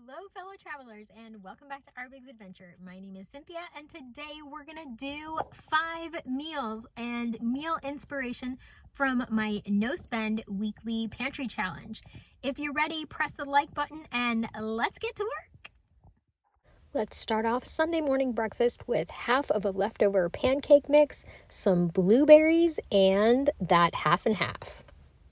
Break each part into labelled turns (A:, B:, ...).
A: Hello, fellow travelers, and welcome back to Our Big's Adventure. My name is Cynthia, and today we're gonna do 5 meals and meal inspiration from my No Spend Weekly Pantry Challenge. If you're ready, press the like button and let's get to work. Let's start off Sunday morning breakfast with half of a leftover pancake mix, some blueberries, and that half and half.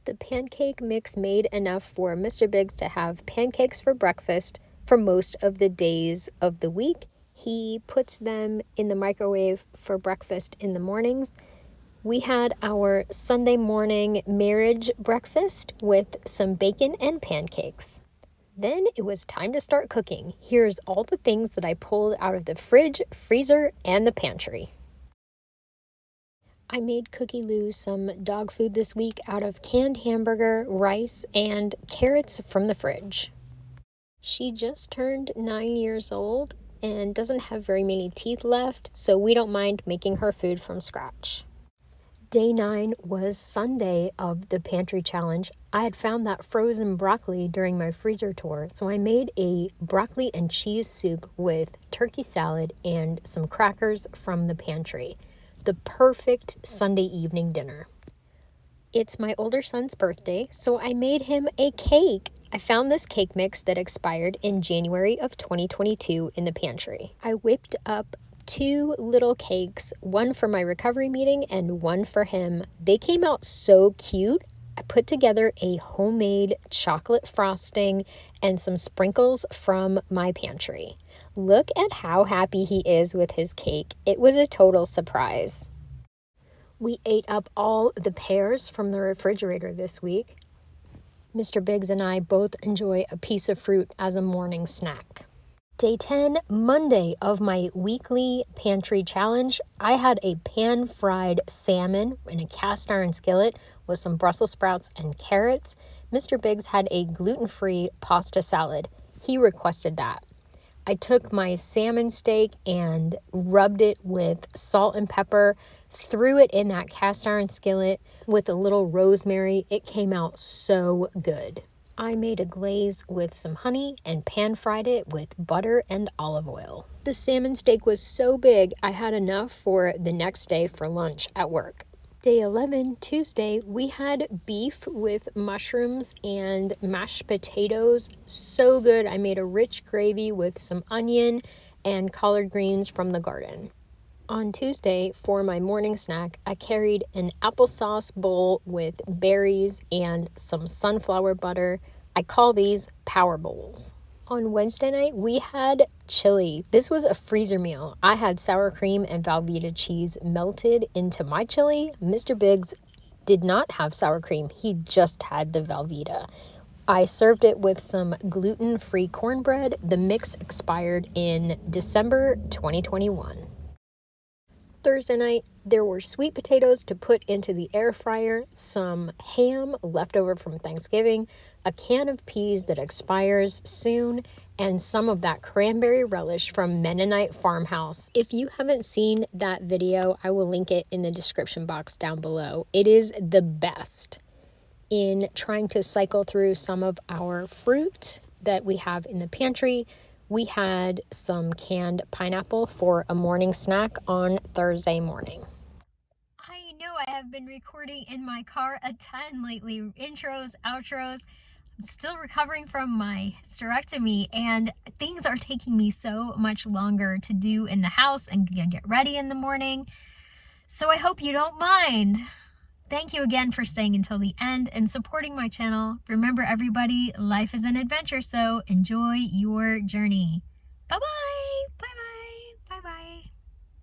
A: The pancake mix made enough for Mr. Biggs to have pancakes for breakfast for most of the days of the week. He puts them in the microwave for breakfast in the mornings. We had our Sunday morning marriage breakfast with some bacon and pancakes. Then it was time to start cooking. Here's all the things that I pulled out of the fridge, freezer, and the pantry. I made Cookie Lou some dog food this week out of canned hamburger, rice, and carrots from the fridge. She just turned 9 years old and doesn't have very many teeth left, so we don't mind making her food from scratch. Day 9 was Sunday of the pantry challenge. I had found that frozen broccoli during my freezer tour, so I made a broccoli and cheese soup with turkey salad and some crackers from the pantry. The perfect Sunday evening dinner. It's my older son's birthday, so I made him a cake. I found this cake mix that expired in January of 2022 in the pantry. I whipped up 2 little cakes, one for my recovery meeting and one for him. They came out so cute. I put together a homemade chocolate frosting and some sprinkles from my pantry. Look at how happy he is with his cake. It was a total surprise. We ate up all the pears from the refrigerator this week. Mr. Biggs and I both enjoy a piece of fruit as a morning snack. Day 10, Monday of my weekly pantry challenge, I had a pan-fried salmon in a cast iron skillet with some Brussels sprouts and carrots. Mr. Biggs had a gluten-free pasta salad. He requested that. I took my salmon steak and rubbed it with salt and pepper, threw it in that cast iron skillet with a little rosemary. It came out so good. I made a glaze with some honey and pan-fried it with butter and olive oil. The salmon steak was so big, I had enough for the next day for lunch at work. Day 11, Tuesday, we had beef with mushrooms and mashed potatoes. So good. I made a rich gravy with some onion and collard greens from the garden. On Tuesday, for my morning snack, I carried an applesauce bowl with berries and some sunflower butter. I call these power bowls. On Wednesday night, we had chili. This was a freezer meal. I had sour cream and Velveeta cheese melted into my chili. Mr. Biggs did not have sour cream. He just had the Velveeta. I served it with some gluten-free cornbread. The mix expired in December 2021. Thursday night, there were sweet potatoes to put into the air fryer, some ham left over from Thanksgiving, a can of peas that expires soon, and some of that cranberry relish from Mennonite Farmhouse. If you haven't seen that video, I will link it in the description box down below. It is the best in trying to cycle through some of our fruit that we have in the pantry. We had some canned pineapple for a morning snack on Thursday morning. I know I have been recording in my car a ton lately, intros, outros. I'm still recovering from my hysterectomy and things are taking me so much longer to do in the house and get ready in the morning. So I hope you don't mind. Thank you again for staying until the end and supporting my channel. Remember everybody, life is an adventure, so enjoy your journey. Bye-bye.